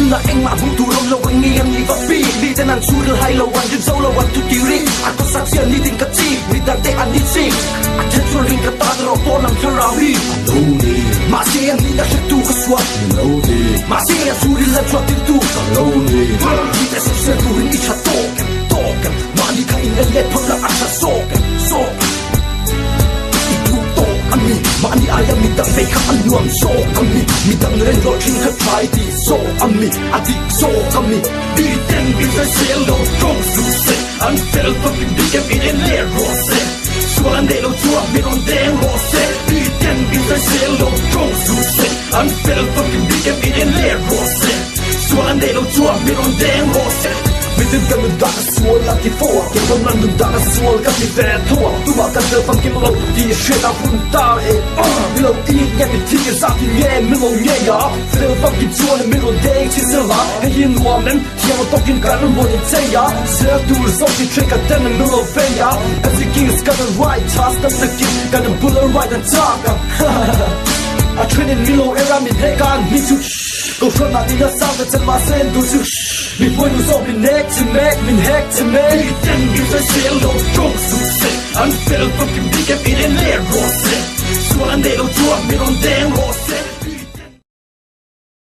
na eng ma hung tu rom lo wang ni am ni va pi li tan an sur hai lo wan jin zo lo wan tu ti ring ako saksian ni tin ka chi ni da te an ni sing a chen sur ring ka ta ro po nam thara hi lo ni ma si an ni da tu ka swat lo ni ma si an sur la twat tu ka lo ni ni ta so se tu ni cha to ma ni ka in le phok la a cha so ami mani ayam mi dang fei kha anuam so ami mi dang ren lo thin kha try ti so ami adi so ami di ten bi sa sel lo tong su se an fel fucking big up in le rose so an de lo tua mi on de rose di ten bi sa sel lo tong su se an fel fucking big up in le rose so an de lo tua mi on de rose Bitin ka nun daka suol at i få Kim kom lang nun daka suol ka ti fed hår Du var kan død fan kim lo Di skjeda punta Milo i ngen mi tigger sa ti nge Milo nge ja Fel fan kim suol milo deg til sila Hei yin woman Tjema tokin karun bo ni tseja Ser dur som ti treka denne milo feja Everything's got the right task That's the kid Got the bullet right and talk I train in Milo era mi degan Mi tu Go from na dina sound That's in my sen du tu Before you saw me neck to neck, min heck to neck Then you say sel lo tong su se An fel fucking big up in en ler rose Så en del av tog med on den rose